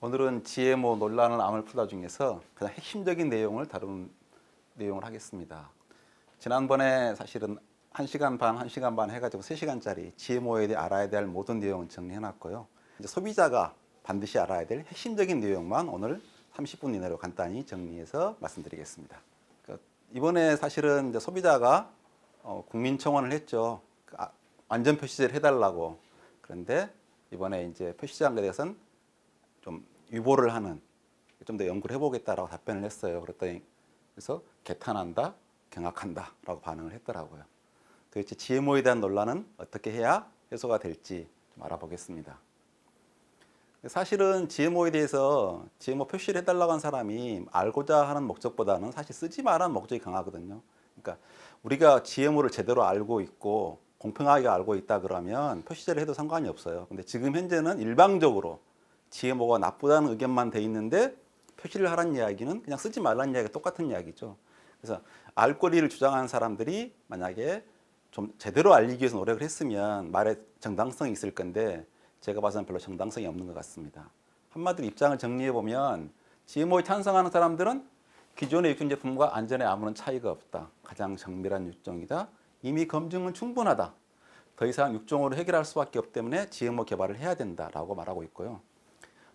오늘은 GMO 논란을 암을 풀다 중에서 가장 핵심적인 내용을 다루는 내용을 하겠습니다. 지난번에 사실은 1시간 반, 1시간 반 해가지고 3시간짜리 GMO에 대해 알아야 될 모든 내용을 정리해놨고요. 이제 소비자가 반드시 알아야 될 핵심적인 내용만 오늘 30분 이내로 간단히 정리해서 말씀드리겠습니다. 이번에 사실은 이제 소비자가 국민청원을 했죠. 안전 표시제를 해달라고. 그런데 이번에 이제 표시제한 것에 대해서는 좀 유보를 하는, 좀 더 연구를 해보겠다라고 답변을 했어요. 그랬더니 그래서 개탄한다, 경악한다라고 반응을 했더라고요. 도대체 GMO에 대한 논란은 어떻게 해야 해소가 될지 좀 알아보겠습니다. 사실은 GMO에 대해서 GMO 표시를 해달라고 한 사람이 알고자 하는 목적보다는 사실 쓰지 말라는 목적이 강하거든요. 그러니까 우리가 GMO를 제대로 알고 있고 공평하게 알고 있다 그러면 표시제를 해도 상관이 없어요. 근데 지금 현재는 일방적으로 GMO가 나쁘다는 의견만 돼 있는데 표시를 하라는 이야기는 그냥 쓰지 말라는 이야기가 똑같은 이야기죠. 그래서 알 권리를 주장하는 사람들이 만약에 좀 제대로 알리기 위해서 노력을 했으면 말에 정당성이 있을 건데 제가 봐서는 별로 정당성이 없는 것 같습니다. 한마디로 입장을 정리해 보면 GMO에 찬성하는 사람들은 기존의 육종 제품과 안전에 아무런 차이가 없다. 가장 정밀한 육종이다. 이미 검증은 충분하다. 더 이상 육종으로 해결할 수밖에 없기 때문에 GMO 개발을 해야 된다라고 말하고 있고요.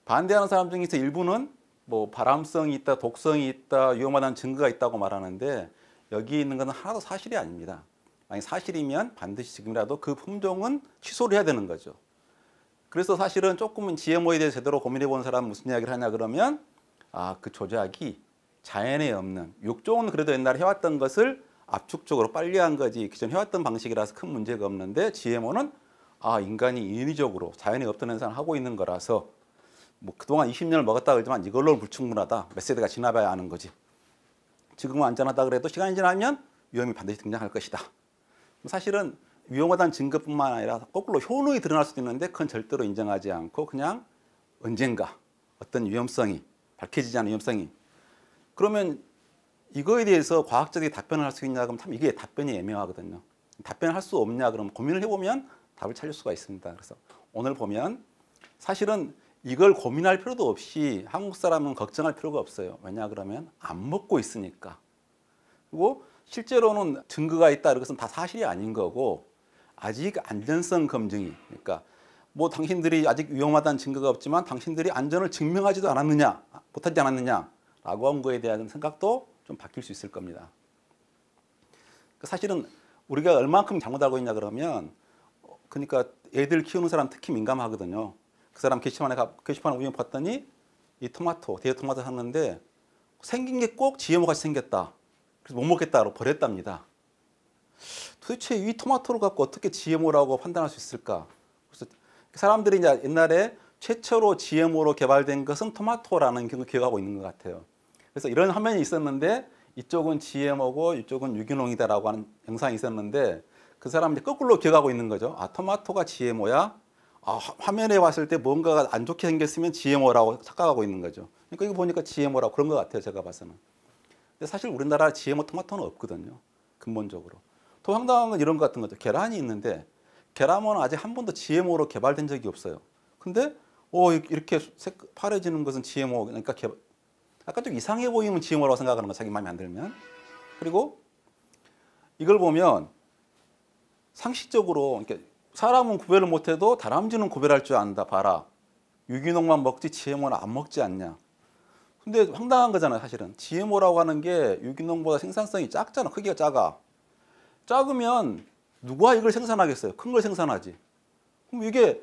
반대하는 사람 중에서 일부는 뭐 발암성이 있다, 독성이 있다, 위험하다는 증거가 있다고 말하는데 여기 있는 것은 하나도 사실이 아닙니다. 만약 사실이면 반드시 지금이라도 그 품종은 취소를 해야 되는 거죠. 그래서 사실은 조금은 GMO에 대해 제대로 고민해 본 사람은 무슨 이야기를 하냐 그러면 그 조작이 자연에 없는, 육종은 그래도 옛날에 해왔던 것을 압축적으로 빨리 한 거지 기존 해왔던 방식이라서 큰 문제가 없는데 GMO는 인간이 인위적으로 자연에 없던 현상을 하고 있는 거라서 뭐 그동안 20년을 먹었다 그러지만 이걸로 불충분하다. 몇 세대가 지나봐야 아는 거지. 지금은 안전하다 그래도 시간이 지나면 위험이 반드시 등장할 것이다. 사실은 위험하다는 증거뿐만 아니라 거꾸로 효능이 드러날 수도 있는데 그건 절대로 인정하지 않고 그냥 언젠가 어떤 위험성이 밝혀지지 않은 위험성이, 그러면 이거에 대해서 과학적인 답변을 할 수 있냐 그러면 참 이게 답변이 애매하거든요. 답변을 할 수 없냐 그러면 고민을 해보면 답을 찾을 수가 있습니다. 그래서 오늘 보면 사실은 이걸 고민할 필요도 없이 한국 사람은 걱정할 필요가 없어요. 왜냐 그러면 안 먹고 있으니까. 그리고 실제로는 증거가 있다 이것은 다 사실이 아닌 거고 아직 안전성 검증이, 그러니까 뭐 당신들이 아직 위험하다는 증거가 없지만 당신들이 안전을 증명하지도 않았느냐, 못하지 않았느냐라고 한 거에 대한 생각도 좀 바뀔 수 있을 겁니다. 사실은 우리가 얼만큼 잘못 알고 있냐 그러면 그러니까 애들 키우는 사람 특히 민감하거든요. 그 사람 게시판에 우연히 봤더니 이 토마토, 대여 토마토 샀는데 생긴 게 꼭 GMO같이 생겼다. 그래서 못 먹겠다고 버렸답니다. 도대체 이 토마토를 갖고 어떻게 GMO라고 판단할 수 있을까? 그래서 사람들이 이제 옛날에 최초로 GMO로 개발된 것은 토마토라는 걸 기억하고 있는 것 같아요. 그래서 이런 화면이 있었는데 이쪽은 GMO고 이쪽은 유기농이다라고 하는 영상이 있었는데 그 사람들이 거꾸로 기억하고 있는 거죠. 토마토가 GMO야? 화면에 봤을 때 뭔가가 안 좋게 생겼으면 GMO라고 착각하고 있는 거죠. 그러니까 이거 보니까 GMO라고 그런 것 같아요. 제가 봐서는. 근데 사실 우리나라 GMO 토마토는 없거든요. 근본적으로. 더 황당한 건 이런 것 같은 거죠. 계란이 있는데 계란은 아직 한 번도 GMO로 개발된 적이 없어요. 근데 이렇게 파래지는 것은 GMO, 그러니까 약간 좀 이상해 보이면 GMO라고 생각하는 거, 자기 마음에 안 들면. 그리고 이걸 보면 상식적으로 이렇게 사람은 구별을 못해도 다람쥐는 구별할 줄 안다. 봐라. 유기농만 먹지 GMO는 안 먹지 않냐. 근데 황당한 거잖아요. 사실은 GMO라고 하는 게 유기농보다 생산성이 작잖아. 크기가 작아. 작으면 누가 이걸 생산하겠어요? 큰 걸 생산하지. 그럼 이게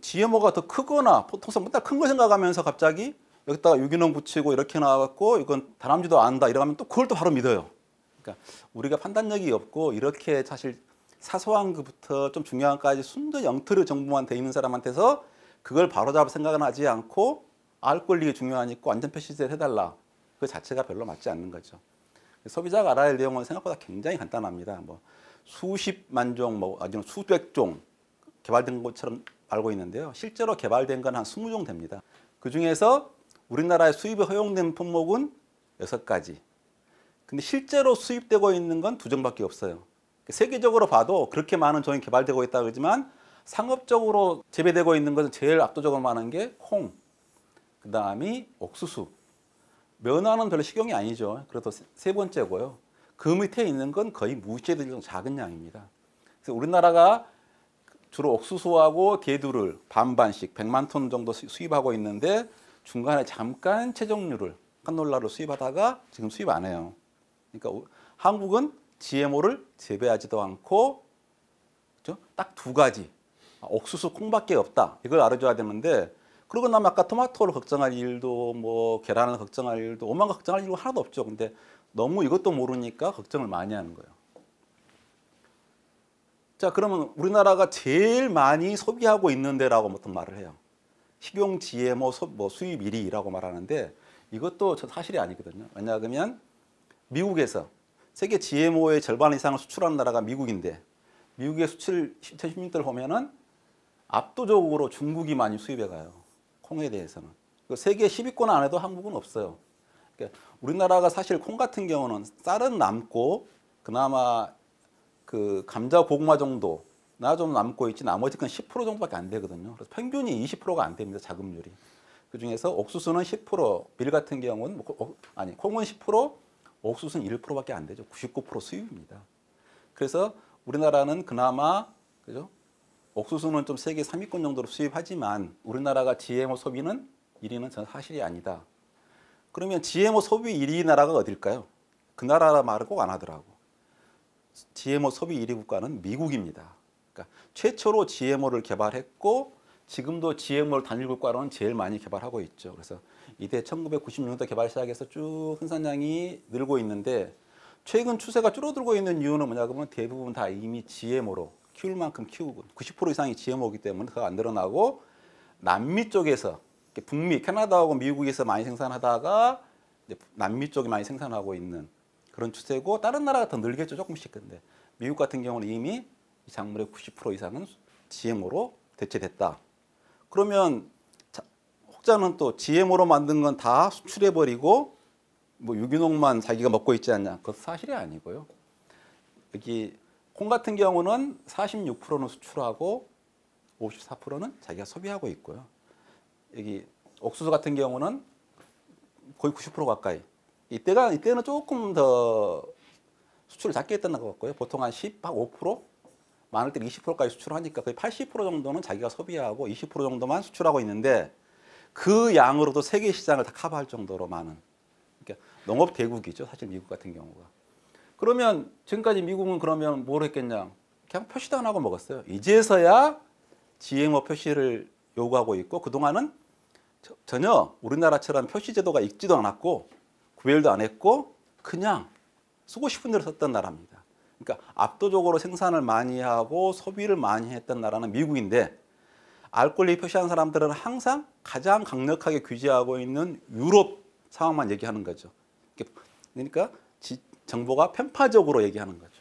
GMO가 더 크거나 보통 맨날 큰 거 생각하면서 갑자기 여기다가 유기농 붙이고 이렇게 나와갖고 이건 다람쥐도 안다 이러면 또 그걸 또 바로 믿어요. 그러니까 우리가 판단력이 없고 이렇게 사실 사소한 것부터 좀 중요한 것까지 순전 영토류 정보만 돼 있는 사람한테서 그걸 바로잡을 생각은 하지 않고 알 권리가 중요하니까 안전 표시제를 해달라. 그 자체가 별로 맞지 않는 거죠. 소비자가 알아야 할 내용은 생각보다 굉장히 간단합니다. 뭐 수십만 종, 아니면 수백 종 개발된 것처럼 알고 있는데요. 실제로 개발된 건 한 20종 됩니다. 그 중에서 우리나라에 수입이 허용된 품목은 6가지. 근데 실제로 수입되고 있는 건 2종밖에 없어요. 세계적으로 봐도 그렇게 많은 종이 개발되고 있다고 그러지만 상업적으로 재배되고 있는 것은 제일 압도적으로 많은 게 콩, 그 다음이 옥수수. 면화는 별로 식용이 아니죠. 그래도 세 번째고요. 그 밑에 있는 건 거의 무시해도 좀 작은 양입니다. 그래서 우리나라가 주로 옥수수하고 대두를 반반씩 100만 톤 정도 수입하고 있는데 중간에 잠깐 채종류를 카놀라를 수입하다가 지금 수입 안 해요. 그러니까 한국은 GMO를 재배하지도 않고 그렇죠? 딱 두 가지 옥수수 콩밖에 없다. 이걸 알아줘야 되는데 그러고 나면 아까 토마토를 걱정할 일도 뭐 계란을 걱정할 일도 오만 걱정할 일도 하나도 없죠. 근데 너무 이것도 모르니까 걱정을 많이 하는 거예요. 자, 그러면 우리나라가 제일 많이 소비하고 있는 데라고 보통 말을 해요. 식용 GMO 수입 1위라고 말하는데 이것도 사실이 아니거든요. 왜냐하면 미국에서 세계 GMO의 절반 이상을 수출하는 나라가 미국인데 미국의 수출 2016년을 보면은 압도적으로 중국이 많이 수입해 가요. 콩에 대해서는. 세계 10위권 안에도 한국은 없어요. 그러니까 우리나라가 사실 콩 같은 경우는 쌀은 남고 그나마 그 감자 고구마 정도나 좀 남고 있지 나머지 건 10% 정도밖에 안 되거든요. 그래서 평균이 20%가 안 됩니다. 자급률이. 그중에서 옥수수는 10%, 밀 같은 경우는 콩은 10%, 옥수수는 1%밖에 안 되죠. 99% 수입입니다. 그래서 우리나라는 그나마 그죠? 옥수수는 좀 세계 3위권 정도로 수입하지만 우리나라가 GMO 소비는 1위는 전 사실이 아니다. 그러면 GMO 소비 1위 나라가 어딜까요? 그 나라 말을 꼭 안 하더라고. GMO 소비 1위 국가는 미국입니다. 그러니까 최초로 GMO를 개발했고 지금도 GMO를 단일 국가로는 제일 많이 개발하고 있죠. 그래서 이때 1996년도 개발 시작해서 쭉 생산량이 늘고 있는데 최근 추세가 줄어들고 있는 이유는 뭐냐면 대부분 다 이미 GMO로 키울 만큼 키우고 90% 이상이 GMO이기 때문에 더 안 늘어나고 남미 쪽에서 북미, 캐나다하고 미국에서 많이 생산하다가 남미 쪽이 많이 생산하고 있는 그런 추세고 다른 나라가 더 늘겠죠. 조금씩. 근데 미국 같은 경우는 이미 이 작물의 90% 이상은 GMO로 대체됐다. 그러면 혹자는 또 GMO로 만든 건 다 수출해버리고 뭐 유기농만 자기가 먹고 있지 않냐. 그것 사실이 아니고요. 여기 콩 같은 경우는 46%는 수출하고 54%는 자기가 소비하고 있고요. 여기 옥수수 같은 경우는 거의 90% 가까이. 이때는 조금 더 수출을 작게 했던 것 같고요. 보통 한 10, 5%? 많을 때 20%까지 수출하니까 거의 80% 정도는 자기가 소비하고 20% 정도만 수출하고 있는데 그 양으로도 세계 시장을 다 커버할 정도로 많은. 그러니까 농업 대국이죠. 사실 미국 같은 경우가. 그러면 지금까지 미국은 그러면 뭘 했겠냐? 그냥 표시도 안 하고 먹었어요. 이제서야 GMO 표시를 요구하고 있고 그동안은 전혀 우리나라처럼 표시 제도가 있지도 않았고 구별도 안 했고 그냥 쓰고 싶은 대로 썼던 나라입니다. 그러니까 압도적으로 생산을 많이 하고 소비를 많이 했던 나라는 미국인데 알코올이 표시한 사람들은 항상 가장 강력하게 규제하고 있는 유럽 상황만 얘기하는 거죠. 그러니까 정보가 편파적으로 얘기하는 거죠.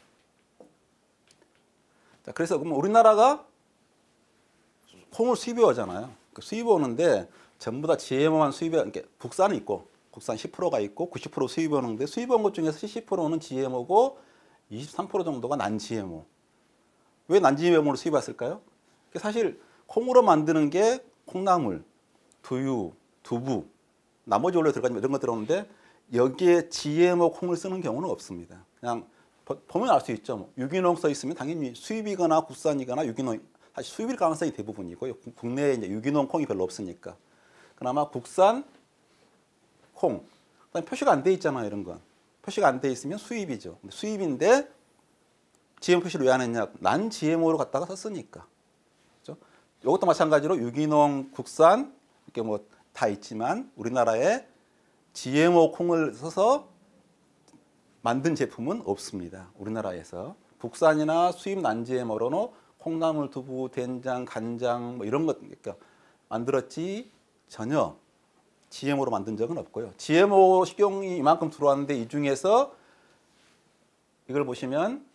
자, 그래서 그럼 우리나라가 콩을 수입해 오잖아요. 수입해 오는데 전부 다 GMO만 수입해, 그러니까 국산이 있고 국산 10%가 있고 90% 수입해 오는데 수입해 온 것 중에서 70%는 GMO고 23% 정도가 난 GMO. 왜 난 GMO를 수입했을까요? 사실 콩으로 만드는 게 콩나물, 두유, 두부, 나머지 원료 들어가지만 이런 거 들어오는데 여기에 GMO 콩을 쓰는 경우는 없습니다. 그냥 보면 알 수 있죠. 유기농 써 있으면 당연히 수입이거나 국산이거나 유기농, 사실 수입일 가능성이 대부분이고요. 국내에 이제 유기농 콩이 별로 없으니까. 그나마 국산 콩, 그다음에 표시가 안 돼 있잖아요. 이런 건 표시가 안 돼 있으면 수입이죠. 수입인데 GMO 표시를 왜 안 했냐? 난 GMO로 갖다가 썼으니까. 그렇죠? 이것도 마찬가지로 유기농, 국산 이렇게 뭐 다 있지만 우리나라에 GMO 콩을 써서 만든 제품은 없습니다. 우리나라에서 국산이나 수입 난 GMO로는 콩나물, 두부, 된장, 간장 뭐 이런 것 그러니까 만들었지 전혀 GMO로 만든 적은 없고요. GMO 식용이 이만큼 들어왔는데 이 중에서 이걸 보시면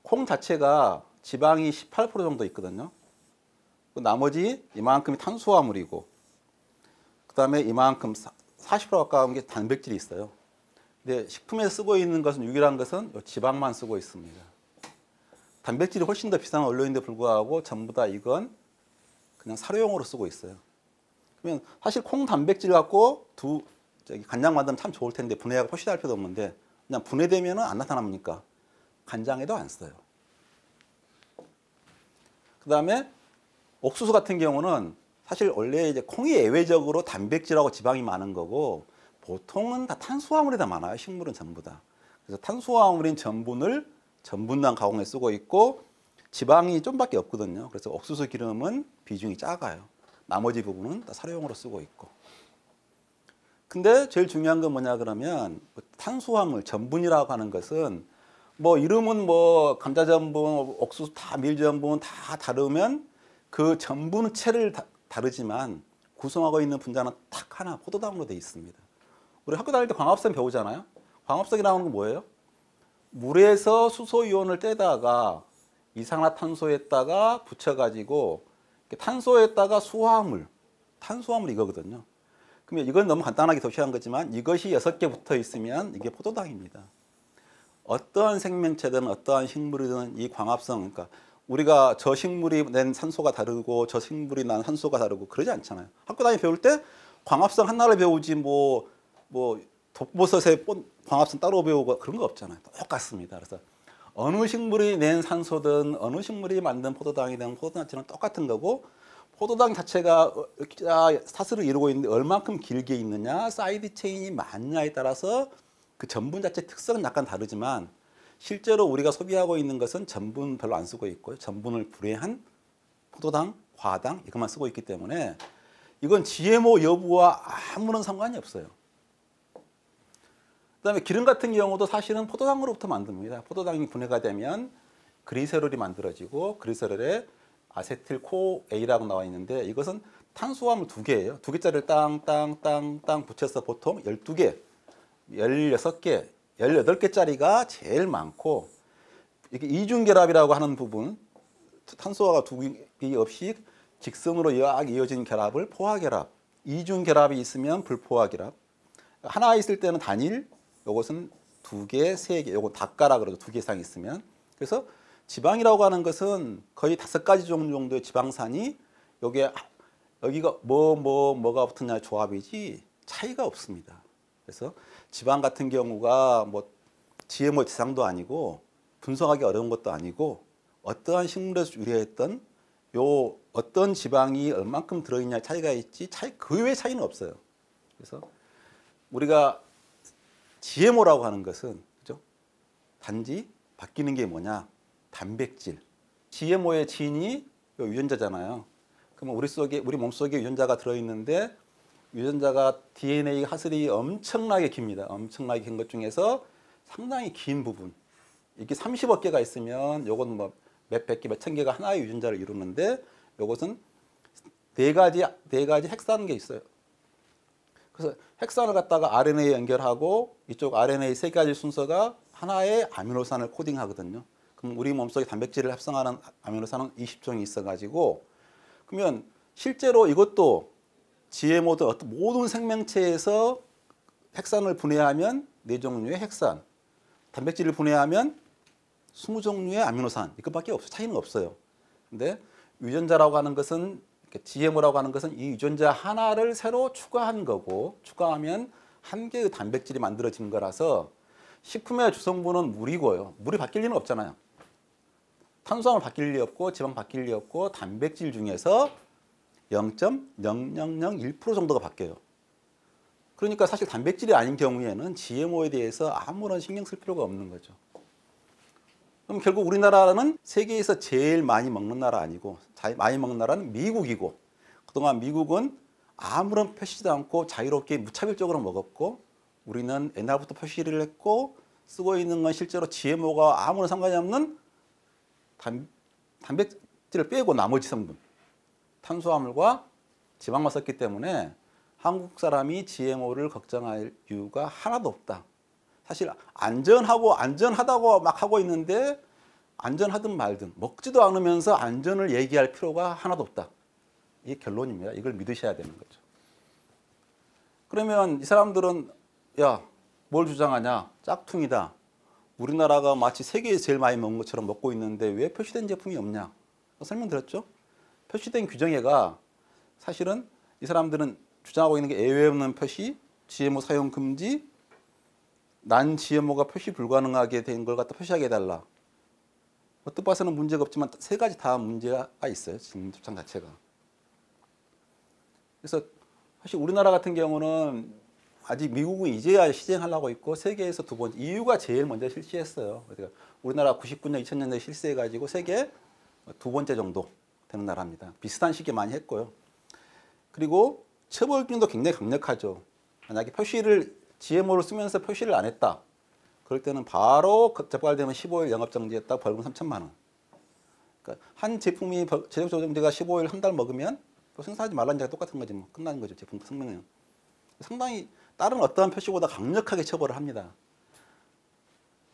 콩 자체가 지방이 18% 정도 있거든요. 나머지 이만큼이 탄수화물이고 그다음에 이만큼 40% 가까운 게 단백질이 있어요. 근데 식품에 쓰고 있는 것은 유일한 것은 지방만 쓰고 있습니다. 단백질이 훨씬 더 비싼 원료인데 불구하고 전부 다 이건 그냥 사료용으로 쓰고 있어요. 그러면 사실 콩 단백질 갖고 간장 만들면 참 좋을 텐데 분해하고 표시할 필요도 없는데 그냥 분해되면은 안 나타납니까? 간장에도 안 써요. 그다음에 옥수수 같은 경우는 사실 원래 이제 콩이 예외적으로 단백질하고 지방이 많은 거고 보통은 다 탄수화물이 다 많아요. 식물은 전부 다. 그래서 탄수화물인 전분당 가공에 쓰고 있고 지방이 좀밖에 없거든요. 그래서 옥수수 기름은 비중이 작아요. 나머지 부분은 다 사료용으로 쓰고 있고. 근데 제일 중요한 건 뭐냐 그러면 탄수화물, 전분이라고 하는 것은 뭐 이름은 뭐 감자전분, 옥수수 다 밀전분 다 다르면 그 전분체를 다르지만 구성하고 있는 분자는 딱 하나 포도당으로 되어 있습니다. 우리 학교 다닐 때 광합성 배우잖아요. 광합성이라는 건 뭐예요? 물에서 수소 이온을 떼다가 이산화탄소에다가 붙여가지고 탄소에다가 탄수화물 이거거든요. 그러면 이건 너무 간단하게 도시한 거지만 이것이 6개 붙어 있으면 이게 포도당입니다. 어떠한 생명체든 어떠한 식물이든 이 광합성, 그러니까 우리가 저 식물이 낸 산소가 다르고 저 식물이 난 산소가 다르고 그러지 않잖아요. 학교 다니 배울 때 광합성 하나를 배우지 뭐 독버섯의 광합성 따로 배우고 그런 거 없잖아요. 똑같습니다. 그래서 어느 식물이 낸 산소든 어느 식물이 만든 포도당이든 포도당 자체는 똑같은 거고 포도당 자체가 사슬을 이루고 있는데 얼만큼 길게 있느냐, 사이드 체인이 많냐에 따라서 그 전분 자체 특성은 약간 다르지만 실제로 우리가 소비하고 있는 것은 전분 별로 안 쓰고 있고요. 전분을 불회한 포도당, 과당 이것만 쓰고 있기 때문에 이건 GMO 여부와 아무런 상관이 없어요. 그다음에 기름 같은 경우도 사실은 포도당으로부터 만듭니다. 포도당이 분해가 되면 그리세롤이 만들어지고 그리세롤에 아세틸코A라고 나와 있는데 이것은 탄수화물 2개예요. 2개짜리를 땅 붙여서 보통 12개, 16개, 18개짜리가 제일 많고 이렇게 이중결합이라고 하는 부분 탄소가 2개 없이 직선으로 이어진 결합을 포화결합, 이중결합이 있으면 불포화결합, 하나 있을 때는 단일, 요것은 2개, 3개, 요거 닭가라 그러죠. 2개 이상 있으면. 그래서 지방이라고 하는 것은 거의 5가지 정도의 지방산이 여기가 뭐가 붙었냐 조합이지 차이가 없습니다. 그래서 지방 같은 경우가 뭐 GMO 대상도 아니고 분석하기 어려운 것도 아니고 어떠한 식물에서 유래했던 요 어떤 지방이 얼만큼 들어있냐 차이가 있지 그 외의 차이는 없어요. 그래서 우리가 GMO라고 하는 것은 그죠? 단지 바뀌는 게 뭐냐? 단백질. GMO의 진이 유전자잖아요. 그러면 우리 몸속에 유전자가 들어있는데 유전자가 DNA 하슬이 엄청나게 깁니다. 엄청나게 긴 것 중에서 상당히 긴 부분. 이렇게 30억 개가 있으면 요건 뭐 몇백 개, 몇천 개가 하나의 유전자를 이루는데 요것은 네 가지 핵사하는 게 있어요. 그래서 핵산을 갖다가 RNA에 연결하고 이쪽 RNA 3가지 순서가 하나의 아미노산을 코딩하거든요. 그럼 우리 몸속에 단백질을 합성하는 아미노산은 20종이 있어가지고 그러면 실제로 이것도 GMO도 어떤 모든 생명체에서 핵산을 분해하면 4종류의 핵산, 단백질을 분해하면 20종류의 아미노산 이것밖에 없어요. 차이는 없어요. 근데 유전자라고 하는 것은 GMO라고 하는 것은 이 유전자 하나를 새로 추가한 거고 추가하면 한 개의 단백질이 만들어지는 거라서 식품의 주성분은 물이고요. 물이 바뀔 리는 없잖아요. 탄수화물 바뀔 리 없고 지방 바뀔 리 없고 단백질 중에서 0.0001% 정도가 바뀌어요. 그러니까 사실 단백질이 아닌 경우에는 GMO에 대해서 아무런 신경 쓸 필요가 없는 거죠. 그럼 결국 우리나라는 세계에서 제일 많이 먹는 나라 아니고 많이 먹는 나라는 미국이고 그동안 미국은 아무런 표시도 않고 자유롭게 무차별적으로 먹었고 우리는 옛날부터 표시를 했고 쓰고 있는 건 실제로 GMO가 아무런 상관이 없는 단백질을 빼고 나머지 성분 탄수화물과 지방만 썼기 때문에 한국 사람이 GMO를 걱정할 이유가 하나도 없다. 사실 안전하다고 막 하고 있는데 안전하든 말든 먹지도 않으면서 안전을 얘기할 필요가 하나도 없다. 이게 결론입니다. 이걸 믿으셔야 되는 거죠. 그러면 이 사람들은 야, 뭘 주장하냐? 짝퉁이다. 우리나라가 마치 세계에서 제일 많이 먹는 것처럼 먹고 있는데 왜 표시된 제품이 없냐? 설명드렸죠? 표시된 규정에가 사실은 이 사람들은 주장하고 있는 게 예외 없는 표시, GMO 사용 금지, 난 GMO가 표시 불가능하게 된 걸 갖다 표시하게 해달라. 어떤 봐서는 문제가 없지만 세 가지 다 문제가 있어요. 지금 주장 자체가. 그래서 사실 우리나라 같은 경우는 아직 미국은 이제야 시행하려고 있고 세계에서 두 번째, EU가 제일 먼저 실시했어요. 그러니까 우리나라 99년, 2000년대 실시해가지고 세계 두 번째 정도 되는 나라입니다. 비슷한 시기에 많이 했고요. 그리고 처벌 기준도 굉장히 강력하죠. 만약에 표시를 GMO를 쓰면서 표시를 안 했다. 그럴 때는 바로 적발되면 15일 영업정지했다 벌금 3천만 원. 그러니까 한 제품이 제조정지가 15일 한 달 먹으면 또 생산하지 말라는 얘기가 똑같은 거지 뭐. 끝나는 거죠. 제품 성명은. 상당히 다른 어떠한 표시보다 강력하게 처벌을 합니다.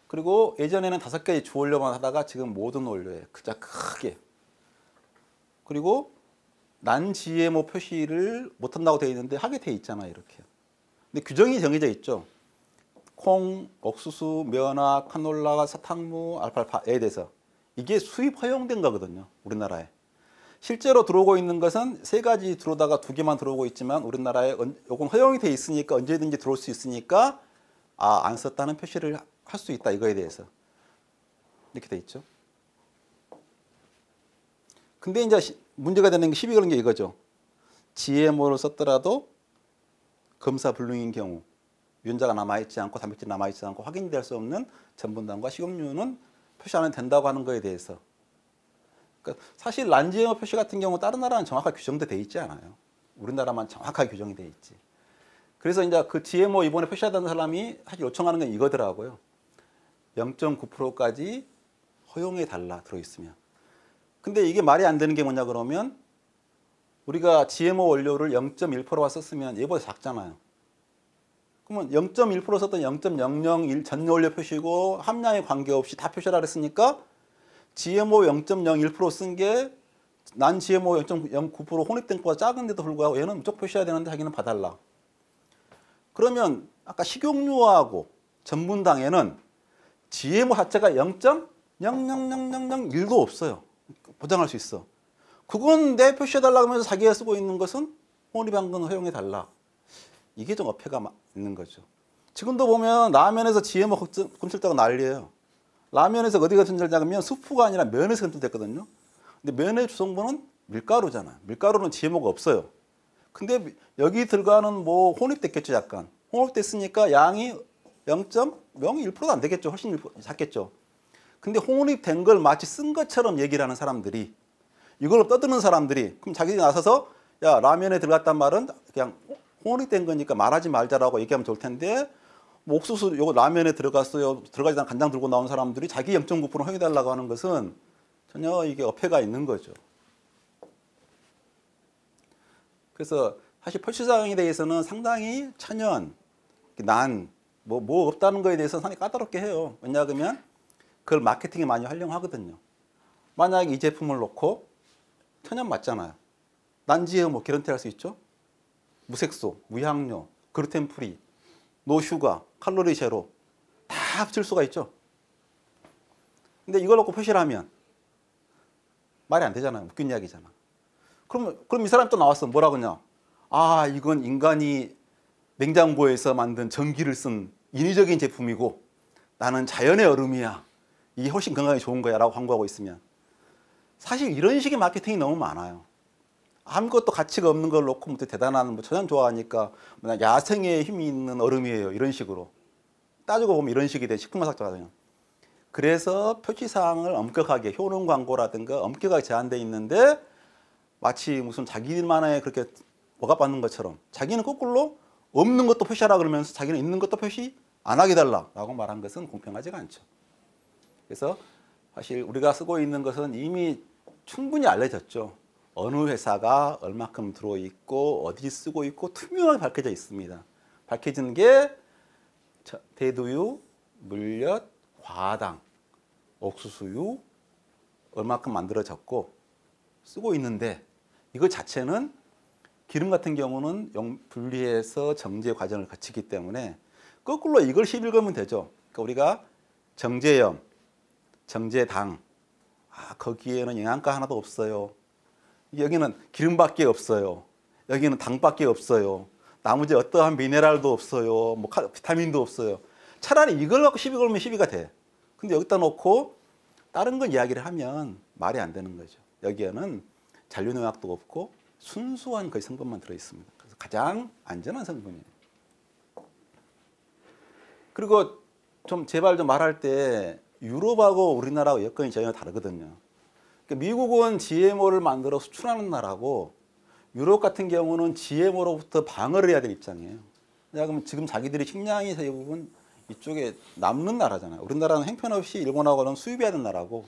그리고 예전에는 5개의 주 원료만 하다가 지금 모든 원료에 그자 크게. 그리고 난 GMO 표시를 못한다고 되어 있는데 하게 되어 있잖아요. 이렇게. 근데 규정이 정해져 있죠. 콩, 옥수수, 면화, 카놀라, 사탕무, 알팔파에 대해서. 이게 수입 허용된 거거든요. 우리나라에. 실제로 들어오고 있는 것은 3가지 들어오다가 2개만 들어오고 있지만 우리나라에 요건 허용이 돼 있으니까 언제든지 들어올 수 있으니까 안 썼다는 표시를 할 수 있다. 이거에 대해서. 이렇게 돼 있죠. 근데 이제 문제가 되는 게 시비 거는 게 이거죠. GMO를 썼더라도 검사 불능인 경우 유전자가 남아있지 않고 단백질이 남아있지 않고 확인될 수 없는 전분당과 식용유는 표시 안 해도 된다고 하는 거에 대해서. 그러니까 사실 난 GMO 표시 같은 경우 다른 나라는 정확하게 규정돼 돼 있지 않아요. 우리나라만 정확하게 규정이 돼 있지. 그래서 이제 그 GMO 이번에 표시하던 사람이 사실 요청하는 건 이거더라고요. 0.9%까지 허용해 달라 들어있으면. 근데 이게 말이 안 되는 게 뭐냐 그러면 우리가 GMO 원료를 0.1%가 썼으면 얘보다 작잖아요. 그러면 0.1% 썼던 0.001 전원료 표시고 함량에 관계없이 다 표시하라 그랬으니까 GMO 0.01% 쓴 게 난 GMO 0.09% 혼입된 거보다 작은데도 불구하고 얘는 무조건 표시해야 되는데 자기는 봐달라. 그러면 아까 식용유하고 전분당에는 GMO 자체가 0.00001도 없어요. 보장할 수 있어. 그건 내 표시해달라고 하면서 자기가 쓰고 있는 것은 혼입한 건 허용해달라. 이게 좀 어폐가 있는 거죠. 지금도 보면 라면에서 GMO 검출되고 난리예요. 라면에서 어디가 검출되냐면 수프가 아니라 면에서 검출됐거든요. 근데 면의 주성분은 밀가루잖아요. 밀가루는 GMO가 없어요. 근데 여기 들어가는 뭐 혼입됐겠죠, 약간. 혼입됐으니까 양이 0.01%도 안 되겠죠. 훨씬 작겠죠. 근데 혼입된 걸 마치 쓴 것처럼 얘기를 하는 사람들이 이걸 떠드는 사람들이 그럼 자기들이 나서서 야 라면에 들어갔단 말은 그냥 혼입된 거니까 말하지 말자라고 얘기하면 좋을 텐데 뭐 옥수수 요거 라면에 들어갔어요. 들어가지 않은 간장 들고 나온 사람들이 자기 0.9% 허용해달라고 하는 것은 전혀 이게 어폐가 있는 거죠. 그래서 사실 표시사항에 대해서는 상당히 천연, 뭐 없다는 거에 대해서 상당히 까다롭게 해요. 왜냐하면 그걸 마케팅에 많이 활용하거든요. 만약에 이 제품을 놓고 천연 맞잖아요. 난지에 뭐 개런티 할 수 있죠? 무색소, 무향료, 글루텐 프리, 노 슈가, 칼로리 제로 다 합칠 수가 있죠. 근데 이걸 놓고 표시를 하면 말이 안 되잖아요. 웃긴 이야기잖아. 그럼 이 사람이 또 나왔어. 뭐라고 하냐? 아, 이건 인간이 냉장고에서 만든 전기를 쓴 인위적인 제품이고 나는 자연의 얼음이야. 이게 훨씬 건강에 좋은 거야 라고 광고하고 있으면 사실 이런 식의 마케팅이 너무 많아요. 아무것도 가치가 없는 걸 놓고 대단한 뭐 천연 좋아하니까 야생의 힘이 있는 얼음이에요. 이런 식으로. 따지고 보면 이런 식이 돼. 식품화학자거든요. 그래서 표시사항을 엄격하게 효능 광고라든가 엄격하게 제한되어 있는데 마치 무슨 자기만의 그렇게 억압받는 것처럼 자기는 거꾸로 없는 것도 표시하라 그러면서 자기는 있는 것도 표시 안 하게 달라고 말한 것은 공평하지가 않죠. 그래서 사실 우리가 쓰고 있는 것은 이미 충분히 알려졌죠. 어느 회사가 얼마큼 들어있고 어디 쓰고 있고 투명하게 밝혀져 있습니다. 밝혀진 게 대두유, 물엿, 과당, 옥수수유 얼마큼 만들어졌고 쓰고 있는데 이거 자체는 기름 같은 경우는 분리해서 정제 과정을 거치기 때문에 거꾸로 이걸 시비를 걸면 되죠. 그러니까 우리가 정제염, 정제당, 거기에는 영양가 하나도 없어요. 여기는 기름밖에 없어요. 여기는 당밖에 없어요. 나머지 어떠한 미네랄도 없어요. 뭐 비타민도 없어요. 차라리 이걸 갖고 시비 걸면 시비가 돼. 근데 여기다 놓고 다른 건 이야기를 하면 말이 안 되는 거죠. 여기에는 잔류농약도 없고 순수한 거의 성분만 들어 있습니다. 그래서 가장 안전한 성분이에요. 그리고 좀 제발 좀 말할 때 유럽하고 우리나라하고 여건이 전혀 다르거든요. 그러니까 미국은 GMO를 만들어 수출하는 나라고 유럽 같은 경우는 GMO로부터 방어를 해야 될 입장이에요. 그럼 지금 자기들이 식량이 대부분 이쪽에 남는 나라잖아요. 우리나라는 형편없이 일본하고는 수입해야 되는 나라고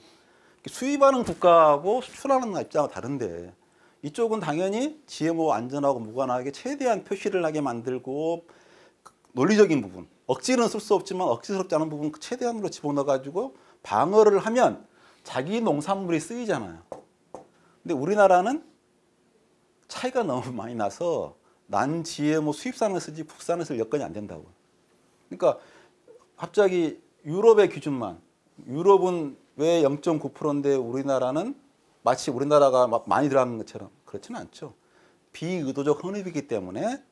수입하는 국가하고 수출하는 입장은 다른데 이쪽은 당연히 GMO 안전하고 무관하게 최대한 표시를 하게 만들고 논리적인 부분, 억지는 쓸 수 없지만 억지스럽지 않은 부분 최대한으로 집어넣어가지고 방어를 하면 자기 농산물이 쓰이잖아요. 근데 우리나라는 차이가 너무 많이 나서 난 GMO 수입산을 쓰지 국산을 쓸 여건이 안 된다고. 그러니까 갑자기 유럽의 기준만, 유럽은 왜 0.9%인데 우리나라는 마치 우리나라가 막 많이 들어가는 것처럼 그렇지는 않죠. 비의도적 혼입이기 때문에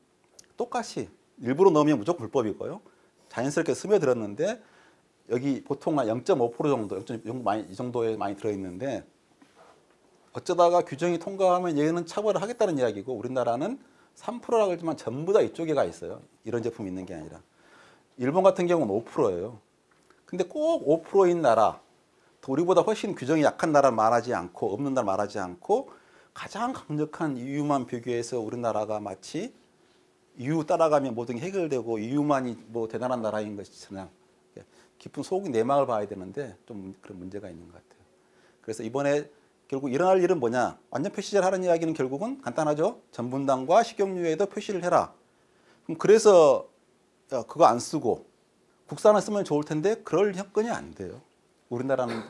똑같이 일부러 넣으면 무조건 불법이고요. 자연스럽게 스며들었는데 여기 보통 한 0.5% 정도, 0.5 이 정도에 많이 들어있는데 어쩌다가 규정이 통과하면 얘는 처벌을 하겠다는 이야기고 우리나라는 3%라고 하지만 전부 다 이쪽에 가 있어요. 이런 제품이 있는 게 아니라. 일본 같은 경우는 5%예요. 근데 꼭 5%인 나라, 우리보다 훨씬 규정이 약한 나라 말하지 않고 없는 나라 말하지 않고 가장 강력한 EU만 비교해서 우리나라가 마치 EU 따라가면 모든 게 해결되고 EU만이 뭐 대단한 나라인 것처럼 깊은 속의 내막을 봐야 되는데 좀 그런 문제가 있는 것 같아요. 그래서 이번에 결국 일어날 일은 뭐냐? 완전 표시제를 하는 이야기는 결국은 간단하죠. 전분당과 식용유에도 표시를 해라. 그럼 그래서 그거 안 쓰고 국산을 쓰면 좋을 텐데 그럴 여건이 안 돼요. 우리나라는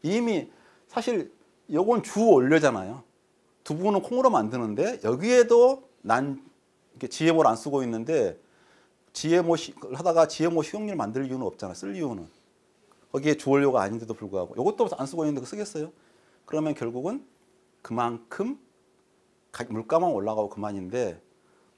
이미 사실 요건 주 원료잖아요. 두부는 콩으로 만드는데 여기에도 난 GMO를 안 쓰고 있는데 GMO 하다가 GMO 식용유를 만들 이유는 없잖아. 쓸 이유는. 거기에 주원료가 아닌데도 불구하고 이것도 안 쓰고 있는데 쓰겠어요? 그러면 결국은 그만큼 물가만 올라가고 그만인데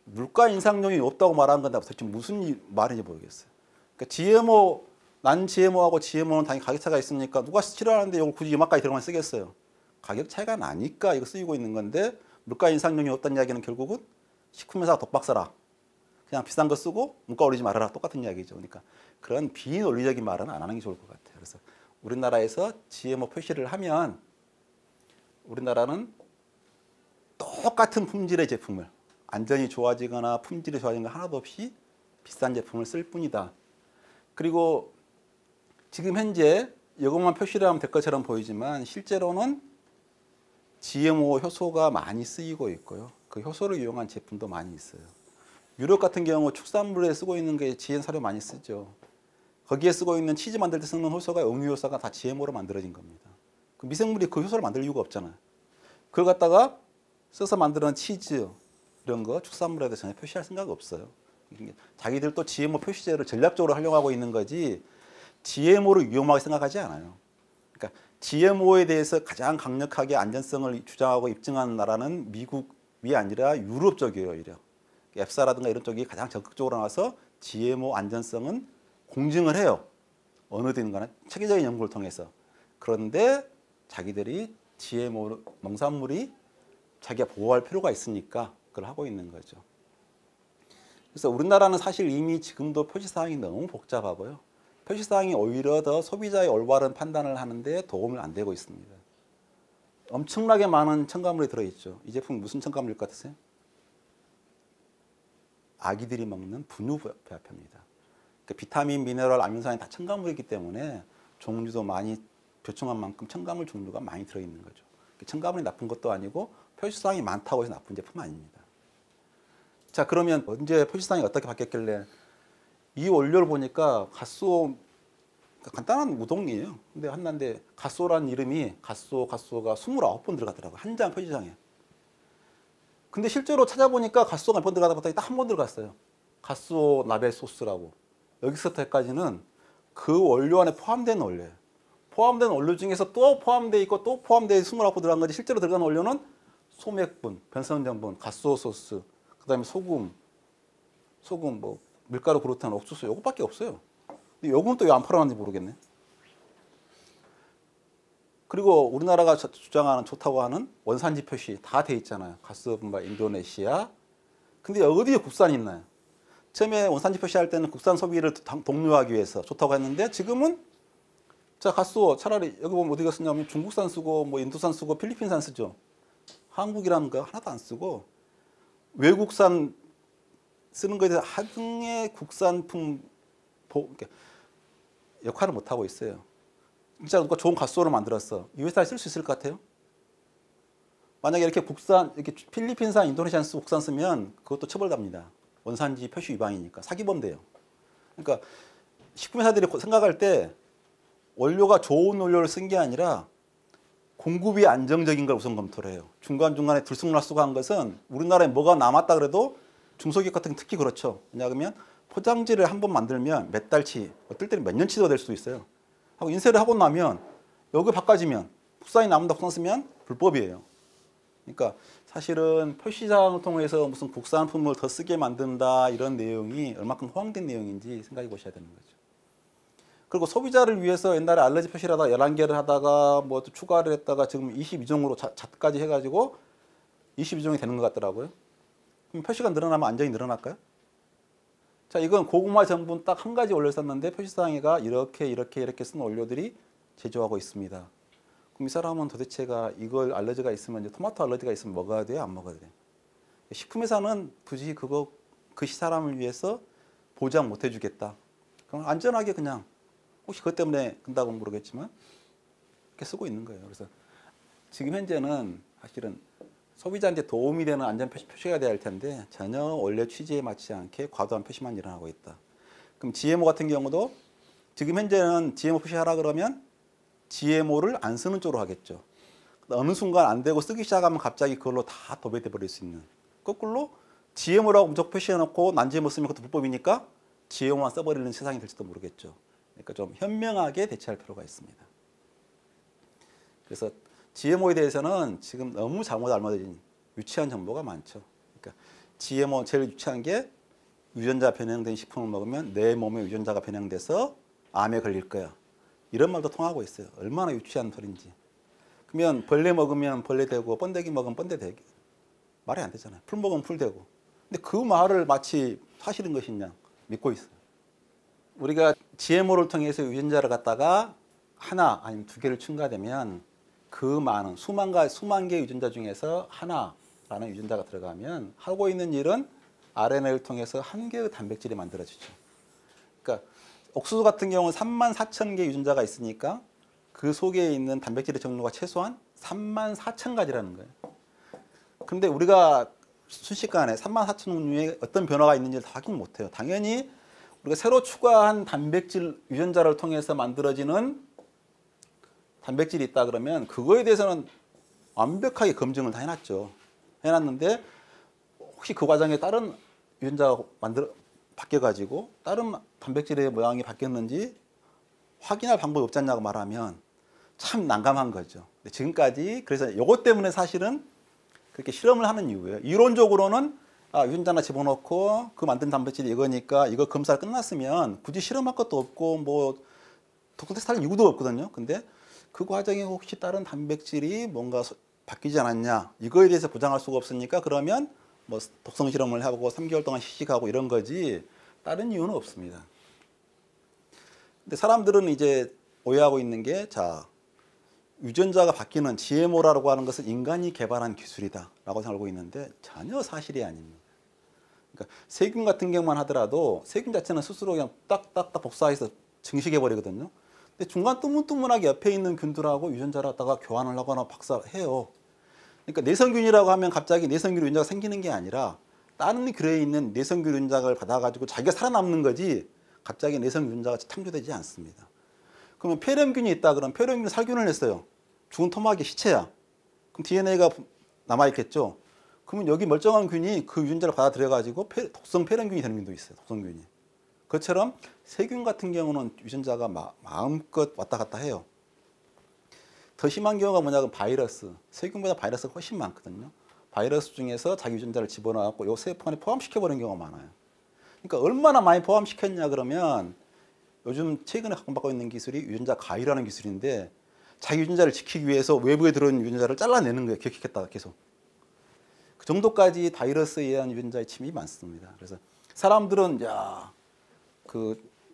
물가 인상률이 없다고 말하는 건 도대체 무슨 말인지 모르겠어요. 그러니까 GMO, 난 GMO하고 GMO는 당연히 가격 차이가 있으니까 누가 싫어하는데 이거 굳이 이만까지 들어가면 쓰겠어요. 가격 차이가 나니까 이거 쓰이고 있는 건데 물가 인상률이 없다는 이야기는 결국은 식품회사가 독박사라. 그냥 비싼 거 쓰고 물가 올리지 말아라. 똑같은 이야기죠. 그러니까 그런 비논리적인 말은 안 하는 게 좋을 것 같아요. 그래서 우리나라에서 GMO 표시를 하면 우리나라는 똑같은 품질의 제품을 안전이 좋아지거나 품질이 좋아지는 거 하나도 없이 비싼 제품을 쓸 뿐이다. 그리고 지금 현재 이것만 표시를 하면 될 것처럼 보이지만 실제로는 GMO 효소가 많이 쓰이고 있고요. 그 효소를 이용한 제품도 많이 있어요. 유럽 같은 경우 축산물에 쓰고 있는 게 GM 사료 많이 쓰죠. 거기에 쓰고 있는 치즈 만들 때 쓰는 효소가 응유 효소가 다 GMO로 만들어진 겁니다. 그 미생물이 그 효소를 만들 이유가 없잖아요. 그걸 갖다가 써서 만드는 치즈 이런 거 축산물에도 전혀 표시할 생각이 없어요. 자기들 또 GMO 표시제를 전략적으로 하려고 하고 있는 거지 GMO를 위험하게 생각하지 않아요. 그러니까 GMO에 대해서 가장 강력하게 안전성을 주장하고 입증하는 나라는 미국이 아니라 유럽 쪽이에요. 오히려. 앱사라든가 이런 쪽이 가장 적극적으로 나와서 GMO 안전성은 공증을 해요. 어느 데는 간에 체계적인 연구를 통해서. 그런데 자기들이 GMO 농산물이 자기가 보호할 필요가 있으니까 그걸 하고 있는 거죠. 그래서 우리나라는 사실 이미 지금도 표시사항이 너무 복잡하고요. 표시사항이 오히려 더 소비자의 올바른 판단을 하는데 도움을 안 되고 있습니다. 엄청나게 많은 첨가물이 들어있죠. 이 제품 무슨 첨가물일 것 같으세요? 아기들이 먹는 분유배합입니다. 그러니까 비타민, 미네랄, 아미노산이 다 첨가물이기 때문에 종류도 많이 교청한 만큼 첨가물 종류가 많이 들어있는 거죠. 첨가물이 나쁜 것도 아니고 표시사항이 많다고 해서 나쁜 제품 아닙니다. 자, 그러면 언제 표시사항이 어떻게 바뀌었길래 이 원료를 보니까 갓소, 간단한 우동이에요. 근데 한데 갓소라는 이름이 가소가 29번 들어가더라고요. 한 장 표시상에. 근데 실제로 찾아보니까 갓소가 몇 번 들어가다 봤더니 딱 한 번 들어갔어요. 갓소 나베 소스라고. 여기서부터까지는 그 원료 안에 포함된 원료예요. 포함된 원료 중에서 또 포함되어 있고 또 포함되어 29번 들어간 거지 실제로 들어간 원료는 소맥분, 변성전분, 갓소소스, 그다음에 소금 뭐 밀가루, 그루텐, 옥수수 요것밖에 없어요. 근데 요금은 또 왜 안 팔아놨는지 모르겠네. 그리고 우리나라가 주장하는 좋다고 하는 원산지 표시 다 돼 있잖아요. 가스분바 인도네시아. 근데 어디에 국산이 있나요? 처음에 원산지 표시할 때는 국산 소비를 독려하기 위해서 좋다고 했는데 지금은 자 가스오 차라리 여기 보면 어디가 쓰냐면 중국산 쓰고 뭐 인도산 쓰고 필리핀산 쓰죠. 한국이라는 거 하나도 안 쓰고 외국산 쓰는 거에 대해서 하등의 국산품 역할을 못 하고 있어요. 진짜 누가 좋은 가스오를 만들었어. 이 회사에 쓸 수 있을 것 같아요? 만약에 이렇게 이렇게 필리핀산, 인도네시안 국산 쓰면 그것도 처벌됩니다. 원산지 표시 위반이니까 사기범 돼요. 그러니까 식품회사들이 생각할 때 원료가 좋은 원료를 쓴 게 아니라 공급이 안정적인 걸 우선 검토를 해요. 중간중간에 들쑥날쑥한 것은 우리나라에 뭐가 남았다 그래도 중소기업 같은 게 특히 그렇죠. 왜냐하면 포장지를 한 번 만들면 몇 달치, 어떨 때는 몇 년치도 될 수도 있어요. 하고 인쇄를 하고 나면 여기 바꿔지면 국산이 남는다 국산 쓰면 불법이에요. 그러니까 사실은 표시사항을 통해서 무슨 국산품을 더 쓰게 만든다 이런 내용이 얼마큼 허황된 내용인지 생각해 보셔야 되는 거죠. 그리고 소비자를 위해서 옛날에 알러지 표시를 하다가 11개를 하다가 뭐 또 추가를 했다가 지금 22종으로 잣까지 해가지고 22종이 되는 것 같더라고요. 그럼 표시가 늘어나면 안전이 늘어날까요? 자, 이건 고구마 전분 딱 한 가지 원료를 썼는데 표시사항에가 이렇게 쓴 원료들이 제조하고 있습니다. 그럼 이 사람은 도대체가 이걸 알러지가 있으면 이제 토마토 알러지가 있으면 먹어야 돼요? 안 먹어야 돼요? 식품회사는 굳이 그 사람을 위해서 보장 못 해주겠다. 그럼 안전하게 그냥 혹시 그것 때문에 근다고는 모르겠지만 이렇게 쓰고 있는 거예요. 그래서 지금 현재는 사실은 소비자한테 도움이 되는 안전 표시가 돼야 할 텐데 전혀 원래 취지에 맞지 않게 과도한 표시만 일어나고 있다. 그럼 GMO 같은 경우도 지금 현재는 GMO 표시하라 그러면 GMO를 안 쓰는 쪽으로 하겠죠. 어느 순간 안 되고 쓰기 시작하면 갑자기 그걸로 다 도배돼 버릴 수 있는. 거꾸로 GMO라고 무조건 표시해놓고 난 GMO 쓰면 그것도 불법이니까 GMO만 써버리는 세상이 될지도 모르겠죠. 그러니까 좀 현명하게 대처할 필요가 있습니다. 그래서 GMO에 대해서는 지금 너무 잘못 알려진 유치한 정보가 많죠. 그러니까 GMO 제일 유치한 게 유전자 변형된 식품을 먹으면 내 몸에 유전자가 변형돼서 암에 걸릴 거야. 이런 말도 통하고 있어요. 얼마나 유치한 소리인지. 그러면 벌레 먹으면 벌레 되고 번데기 먹으면 번데 되고 말이 안 되잖아요. 풀 먹으면 풀 되고. 근데 그 말을 마치 사실인 것이냐 믿고 있어요. 우리가 GMO를 통해서 유전자를 갖다가 하나 아니면 두 개를 첨가되면 그 많은 수만 개의 유전자 중에서 하나라는 유전자가 들어가면 하고 있는 일은 RNA를 통해서 한 개의 단백질이 만들어지죠. 그러니까 옥수수 같은 경우는 34,000개 유전자가 있으니까 그 속에 있는 단백질의 종류가 최소한 34,000가지라는 거예요. 그런데 우리가 순식간에 34,000종류의 어떤 변화가 있는지를 확인 못해요. 당연히 우리가 새로 추가한 단백질 유전자를 통해서 만들어지는 단백질이 있다 그러면 그거에 대해서는 완벽하게 검증을 다 해놨는데 혹시 그 과정에 다른 유전자가 바뀌어가지고 다른 단백질의 모양이 바뀌었는지 확인할 방법이 없지 않냐고 말하면 참 난감한 거죠. 지금까지 그래서 이것 때문에 사실은 그렇게 실험을 하는 이유예요. 이론적으로는 유전자 하나 집어넣고 그 만든 단백질이 이거니까 이거 검사 끝났으면 굳이 실험할 것도 없고 뭐 독성 테스트 할 이유도 없거든요. 근데 그 과정에 혹시 다른 단백질이 뭔가 바뀌지 않았냐 이거에 대해서 보장할 수가 없으니까 그러면 뭐 독성 실험을 하고 3개월 동안 휴식하고 이런 거지 다른 이유는 없습니다. 근데 사람들은 이제 오해하고 있는 게 자 유전자가 바뀌는 GMO라고 하는 것은 인간이 개발한 기술이다라고 알고 있는데 전혀 사실이 아닙니다. 그러니까 세균 같은 경우만 하더라도 세균 자체는 스스로 그냥 딱딱딱 복사해서 증식해 버리거든요. 근데 중간 뜨문뜨문하게 옆에 있는 균들하고 유전자를 갖다가 교환을 하거나 박사해요. 그러니까 내성균이라고 하면 갑자기 내성균 유전자가 생기는 게 아니라 다른 균에 있는 내성균 유전자를 받아가지고 자기가 살아남는 거지 갑자기 내성균 유전자가 창조되지 않습니다. 그러면 폐렴균이 있다 그러면 폐렴균이 살균을 했어요. 죽은 토막이 시체야. 그럼 DNA가 남아있겠죠. 그러면 여기 멀쩡한 균이 그 유전자를 받아들여가지고 독성 폐렴균이 되는 균도 있어요. 독성균이. 그것처럼 세균 같은 경우는 유전자가 마음껏 왔다 갔다 해요. 더 심한 경우가 뭐냐면 바이러스. 세균보다 바이러스가 훨씬 많거든요. 바이러스 중에서 자기 유전자를 집어넣고 요 세포 안에 포함시켜버리는 경우가 많아요. 그러니까 얼마나 많이 포함시켰냐 그러면 요즘 최근에 각광받고 있는 기술이 유전자 가위라는 기술인데 자기 유전자를 지키기 위해서 외부에 들어있는 유전자를 잘라내는 거예요. 기억했다가 계속. 그 정도까지 바이러스에 의한 유전자의 침입이 많습니다. 그래서 사람들은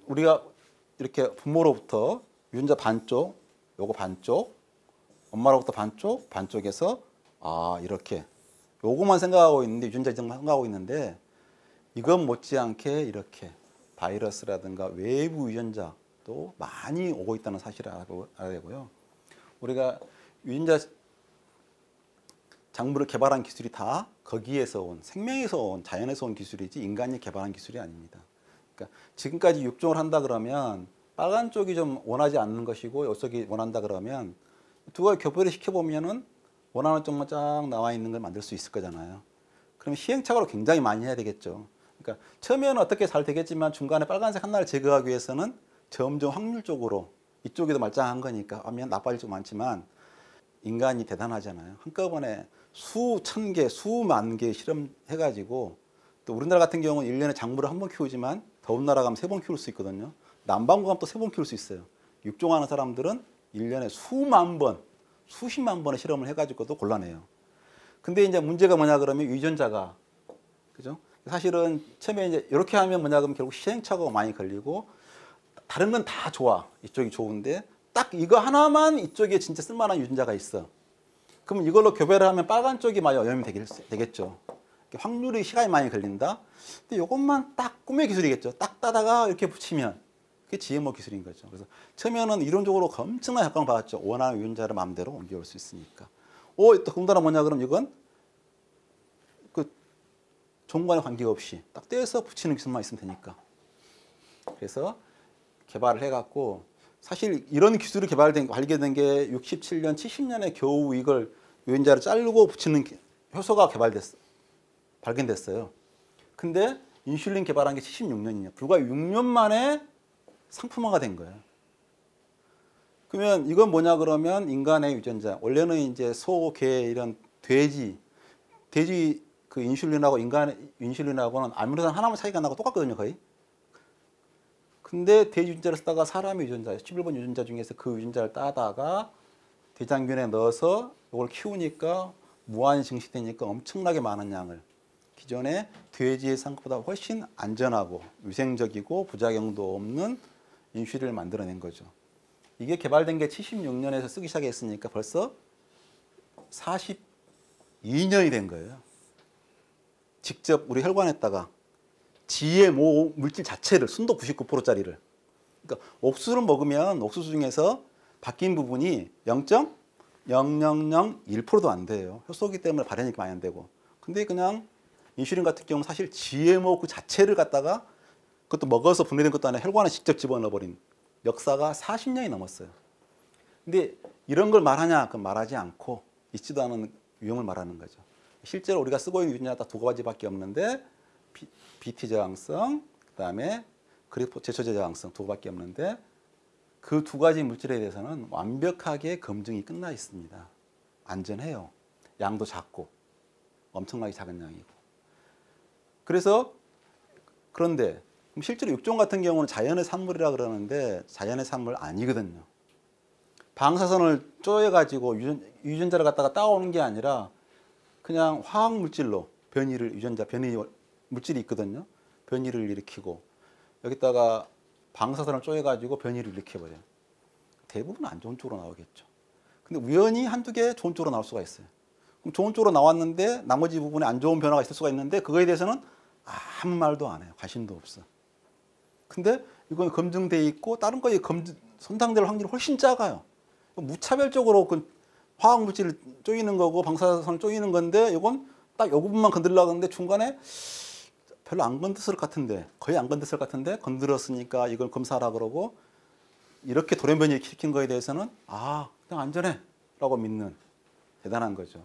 우리가 이렇게 부모로부터 유전자 반쪽, 요거 반쪽, 엄마로부터 반쪽, 반쪽에서 이렇게 요거만 생각하고 있는데 유전자 이정만 생각하고 있는데 이건 못지않게 이렇게 바이러스라든가 외부 유전자도 많이 오고 있다는 사실을 알아야 되고요. 우리가 유전자 작물을 개발한 기술이 다 거기에서 온 생명에서 온 자연에서 온 기술이지 인간이 개발한 기술이 아닙니다. 그러니까 지금까지 육종을 한다 그러면 빨간 쪽이 좀 원하지 않는 것이고 이쪽이 원한다 그러면 두 가지 교배를 시켜보면은 원하는 쪽만 쫙 나와 있는 걸 만들 수 있을 거잖아요. 그럼 시행착오를 굉장히 많이 해야 되겠죠. 그러니까 처음에는 어떻게 잘 되겠지만 중간에 빨간색 하나를 제거하기 위해서는 점점 확률적으로 이쪽이 더 말짱한 거니까 하면 나빠질 좀 많지만 인간이 대단하잖아요. 한꺼번에 수천 개, 수만 개 실험해가지고 또 우리나라 같은 경우는 1년에 작물을 한 번 키우지만 더운 나라 가면 3번 키울 수 있거든요. 남반구 가면 또 3번 키울 수 있어요. 육종하는 사람들은 1년에 수만 번, 수십만 번의 실험을 해가지고도 골라내요. 근데 이제 문제가 뭐냐 그러면 유전자가 그죠? 사실은 처음에 이제 이렇게 하면 뭐냐 그러면 결국 시행착오가 많이 걸리고 다른 건 다 좋아. 이쪽이 좋은데 딱 이거 하나만 이쪽에 진짜 쓸만한 유전자가 있어. 그럼 이걸로 교배를 하면 빨간 쪽이 많이 오염이 되겠죠. 확률이 시간이 많이 걸린다. 근데 이것만 딱 꿈의 기술이겠죠. 딱 따다가 이렇게 붙이면 그게 GMO 기술인 거죠. 그래서 처음에는 이론적으로 엄청난 효과를 받았죠. 원하는 유전자를 마음대로 옮겨올 수 있으니까. 또 더군다나 뭐냐 그럼 이건 그 종과는 관계없이 딱 떼서 붙이는 기술만 있으면 되니까. 그래서 개발을 해갖고 사실 이런 기술이 발견된 게 67년, 70년에 겨우 이걸 유전자를 자르고 붙이는 효소가 발견됐어요. 근데 인슐린 개발한 게 76년이냐. 불과 6년 만에 상품화가 된 거예요. 그러면 이건 뭐냐 그러면 인간의 유전자. 원래는 이제 소, 개 이런 돼지 그 인슐린하고 인간의 인슐린하고는 아미노산 하나만 차이가 나고 똑같거든요, 거의. 근데 돼지 유전자를 쓰다가 사람의 유전자, 11번 유전자 중에서 그 유전자를 따다가 대장균에 넣어서 이걸 키우니까 무한히 증식되니까 엄청나게 많은 양을 기존의 돼지의 상보다 훨씬 안전하고 위생적이고 부작용도 없는 인슐린을 만들어낸 거죠. 이게 개발된 게 76년에서 쓰기 시작했으니까 벌써 42년이 된 거예요. 직접 우리 혈관에다가 GMO 물질 자체를 순도 99%짜리를 그러니까 옥수수를 먹으면 옥수수 중에서 바뀐 부분이 0.0001%도 안 돼요. 효소기 때문에 발현이 많이 안 되고. 근데 그냥 인슐린 같은 경우는 사실 GMO 그 자체를 갖다가 그것도 먹어서 분해된 것도 아니라 혈관에 직접 집어넣어버린 역사가 40년이 넘었어요. 근데 이런 걸 말하냐? 그건 말하지 않고 있지도 않은 위험을 말하는 거죠. 실제로 우리가 쓰고 있는 유전자가 딱 두 가지밖에 없는데 BT 저항성, 그다음에 그리포 제초제 저항성 두 가지밖에 없는데 그 두 가지 물질에 대해서는 완벽하게 검증이 끝나 있습니다. 안전해요. 양도 작고 엄청나게 작은 양이고. 그래서 그런데 실제로 육종 같은 경우는 자연의 산물이라 그러는데 자연의 산물 아니거든요. 방사선을 쪼여가지고 유전자를 갖다가 따오는 게 아니라 그냥 화학 물질로 유전자 변이 물질이 있거든요. 변이를 일으키고 여기다가 방사선을 쪼여가지고 변이를 일으켜버려요. 대부분 안 좋은 쪽으로 나오겠죠. 근데 우연히 한두 개 좋은 쪽으로 나올 수가 있어요. 그럼 좋은 쪽으로 나왔는데 나머지 부분에 안 좋은 변화가 있을 수가 있는데 그거에 대해서는 아무 말도 안 해요. 관심도 없어. 근데 이건 검증돼 있고 다른 거에 손상될 확률이 훨씬 작아요. 무차별적으로 그 화학 물질을 쪼이는 거고 방사선을 쪼이는 건데 이건 딱 이 부분만 건드리려고 하는데 중간에 별로 안 건드렸을 것 같은데 거의 안 건드렸을 것 같은데 건드렸으니까 이걸 검사하라 그러고 이렇게 돌연변이 일으킨 거에 대해서는 그냥 안전해 라고 믿는 대단한 거죠.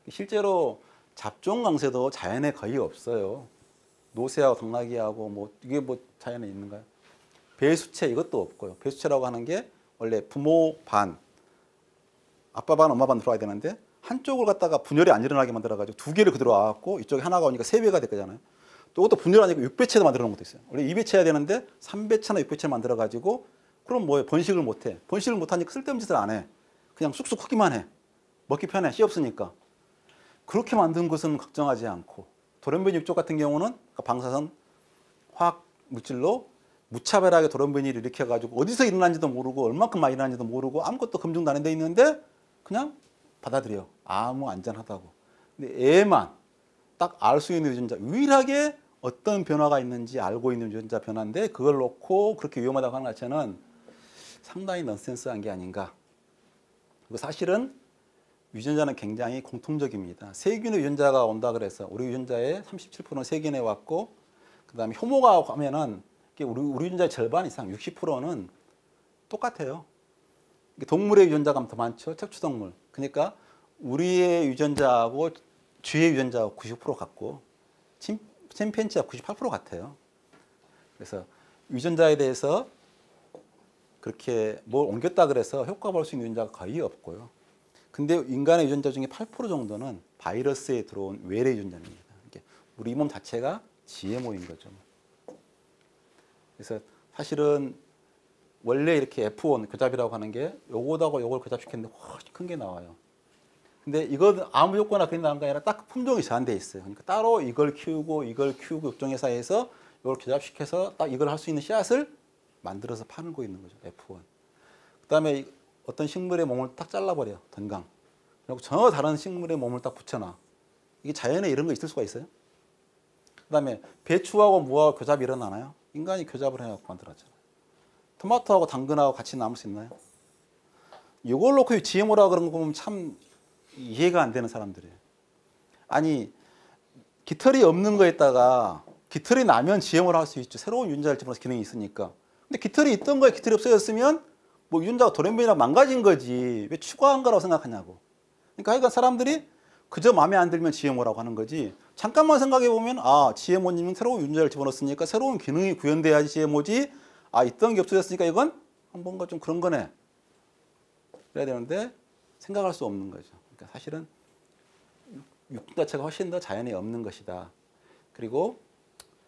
실제로 잡종 강세도 자연에 거의 없어요. 노쇠하고 당나귀하고 이게 자연에 있는가요? 배수체 이것도 없고요. 배수체라고 하는 게 원래 부모 반, 아빠 반, 엄마 반 들어와야 되는데 한쪽을 갖다가 분열이 안 일어나게 만들어가지고 두 개를 그대로 와갖고 이쪽에 하나가 오니까 세 배가 됐잖아요. 또 이것도 분열 아니고 6배체도 만들어 놓은 것도 있어요. 원래 2배체 해야 되는데 3배체나 6배체를 만들어가지고 그럼 뭐해? 번식을 못해. 번식을 못하니까 쓸데없는 짓을 안 해. 그냥 쑥쑥 크기만 해. 먹기 편해. 씨 없으니까. 그렇게 만든 것은 걱정하지 않고 돌연변이 쪽 같은 경우는 방사선 화학 물질로 무차별하게 돌연변이를 일으켜가지고 어디서 일어난지도 모르고 얼마큼 많이 일어난지도 모르고 아무것도 검증도 안 돼 있는데 그냥 받아들여. 아무 안전하다고. 근데 얘만 딱 알 수 있는 유전자, 유일하게 어떤 변화가 있는지 알고 있는 유전자 변화인데 그걸 놓고 그렇게 위험하다고 하는 것 자체는 상당히 넌센스한 게 아닌가. 그리고 사실은 유전자는 굉장히 공통적입니다. 세균의 유전자가 온다 그래서 우리 유전자의 37%는 세균에 왔고 그다음에 효모가 하면은 우리 유전자의 절반 이상 60%는 똑같아요. 동물의 유전자가 더 많죠. 척추동물. 그러니까 우리의 유전자하고 쥐의 유전자하고 90% 같고 침팬지하고 98% 같아요. 그래서 유전자에 대해서 그렇게 뭘 옮겼다 그래서 효과 볼 수 있는 유전자가 거의 없고요. 근데 인간의 유전자 중에 8% 정도는 바이러스에 들어온 외래 유전자입니다. 우리 몸 자체가 GMO인 거죠. 그래서 사실은 원래 이렇게 F1 교잡이라고 하는 게 요거하고 요걸 교잡시켰는데 훨씬 큰 게 나와요. 근데 이건 아무 효과나 그런 나온 게 아니라 딱 품종이 제한돼 있어요. 그러니까 따로 이걸 키우고 육종 회사에서 이걸 교잡시켜서 딱 이걸 할 수 있는 씨앗을 만들어서 파는 거 있는 거죠. F1. 그다음에 어떤 식물의 몸을 딱 잘라버려. 던강. 그리고 전혀 다른 식물의 몸을 딱 붙여놔. 이게 자연에 이런 거 있을 수가 있어요? 그다음에 배추하고 무하고 교잡이 일어나나요? 인간이 교잡을 해갖고 만들었잖아요. 토마토하고 당근하고 같이 남을 수 있나요? 이걸 놓고 GMO라고 그런 거 보면 참 이해가 안 되는 사람들이에요. 아니 깃털이 없는 거에다가 깃털이 나면 GMO를 할 수 있죠. 새로운 유전자를 집어넣어서 기능이 있으니까. 근데 깃털이 있던 거에 깃털이 없어졌으면 뭐 유전자가 돌연변이라 망가진 거지 왜 추가한 거라고 생각하냐고. 그러니까 하여간 사람들이 그저 마음에 안 들면 GMO라고 하는 거지. 잠깐만 생각해 보면 아 GMO님은 새로운 유전자를 집어넣었으니까 새로운 기능이 구현돼야지 GMO지. 아 있던 게 없어졌으니까 이건 뭔가 좀 그런 거네. 그래야 되는데 생각할 수 없는 거죠. 그러니까 사실은 육종 자체가 훨씬 더 자연에 없는 것이다. 그리고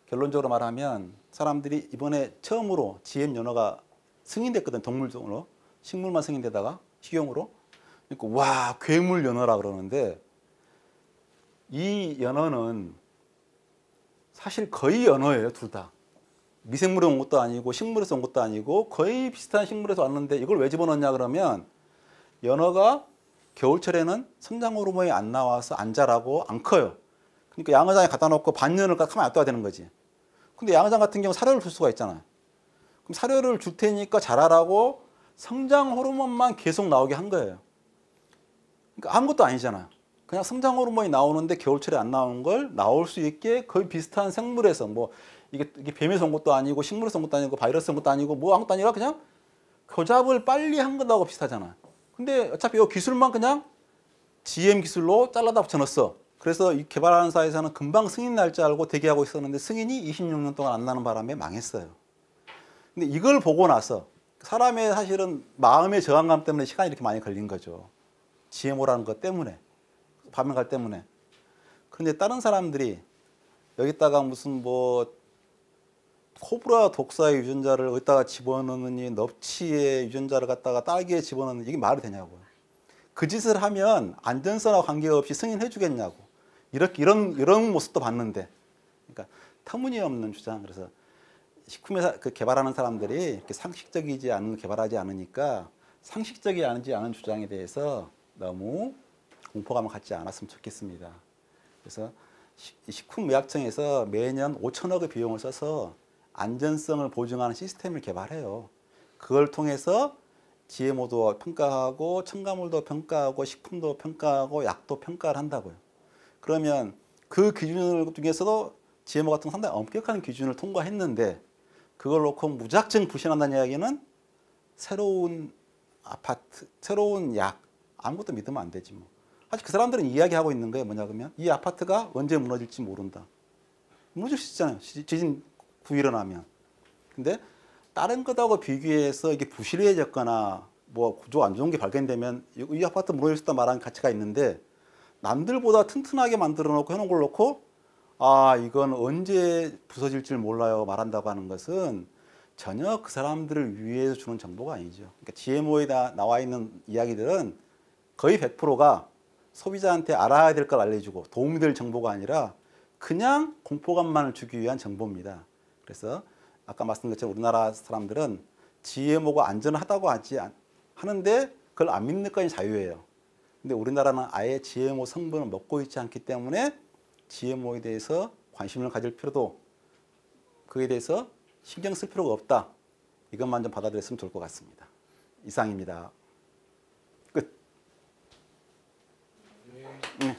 결론적으로 말하면 사람들이 이번에 처음으로 GM 연어가 승인됐거든. 동물종으로. 식물만 승인되다가 식용으로. 그러니까 와 괴물 연어라 그러는데 이 연어는 사실 거의 연어예요. 둘 다. 미생물에서 온 것도 아니고 식물에서 온 것도 아니고 거의 비슷한 식물에서 왔는데 이걸 왜 집어넣냐 그러면 연어가 겨울철에는 성장 호르몬이 안 나와서 안 자라고 안 커요. 그러니까 양어장에 갖다 놓고 반년을 가만히 놔둬야 되는 거지. 근데 양어장 같은 경우 사료를 줄 수가 있잖아요. 그럼 사료를 줄 테니까 자라라고 성장 호르몬만 계속 나오게 한 거예요. 그러니까 아무것도 아니잖아요. 그냥 성장 호르몬이 나오는데 겨울철에 안 나오는 걸 나올 수 있게 거의 비슷한 생물에서 뭐 이게 뱀에서 온 것도 아니고 식물에서 온 것도 아니고 바이러스에서 온 것도 아니고 뭐 아무것도 아니라 그냥 교잡을 빨리 한 거하고 비슷하잖아요. 근데 어차피 이 기술만 그냥 GM 기술로 잘라다 붙여넣었어. 그래서 이 개발하는 사회에서는 금방 승인 날 줄 알고 대기하고 있었는데 승인이 26년 동안 안 나는 바람에 망했어요. 근데 이걸 보고 나서 사람의 사실은 마음의 저항감 때문에 시간이 이렇게 많이 걸린 거죠. GMO라는 것 때문에. 발명할 때문에. 그런데 다른 사람들이 여기다가 무슨 뭐 코브라 독사의 유전자를 어디다가 집어넣느니 넙치의 유전자를 갖다가 딸기에 집어넣느니 이게 말이 되냐고요. 그 짓을 하면 안전성과 관계없이 승인해 주겠냐고. 이런 모습도 봤는데. 그러니까 터무니없는 주장. 그래서 식품회사 개발하는 사람들이 이렇게 상식적이지 않은 개발하지 않으니까 상식적이지 않은 주장에 대해서 너무 공포감을 갖지 않았으면 좋겠습니다. 그래서 식품의약청에서 매년 5천억의 비용을 써서 안전성을 보증하는 시스템을 개발해요. 그걸 통해서 GMO도 평가하고 첨가물도 평가하고 식품도 평가하고 약도 평가를 한다고요. 그러면 그 기준 중에서도 GMO 같은 상당히 엄격한 기준을 통과했는데 그걸 놓고 무작정 부신한다는 이야기는 새로운 아파트, 새로운 약 아무것도 믿으면 안 되지 뭐. 사실 그 사람들은 이야기하고 있는 거예요. 뭐냐 그러면 이 아파트가 언제 무너질지 모른다. 무너질 수 있잖아요. 지진 일어나면. 근데 다른 것하고 비교해서 이게 부실해졌거나 뭐 구조 안 좋은 게 발견되면 이 아파트 무너질 수 있다 말하는 가치가 있는데 남들보다 튼튼하게 만들어 놓고 해놓은 걸 놓고 아 이건 언제 부서질 줄 몰라요 말한다고 하는 것은 전혀 그 사람들을 위해서 주는 정보가 아니죠. 그러니까 GMO에 나와 있는 이야기들은 거의 100%가 소비자한테 알아야 될 걸 알려주고 도움이 될 정보가 아니라 그냥 공포감만을 주기 위한 정보입니다. 그래서 아까 말씀드린 것처럼 우리나라 사람들은 GMO가 안전하다고 하는데 그걸 안 믿는 것까지 자유예요. 근데 우리나라는 아예 GMO 성분을 먹고 있지 않기 때문에 GMO에 대해서 관심을 가질 필요도 그에 대해서 신경 쓸 필요가 없다. 이것만 좀 받아들였으면 좋을 것 같습니다. 이상입니다. 끝. 네.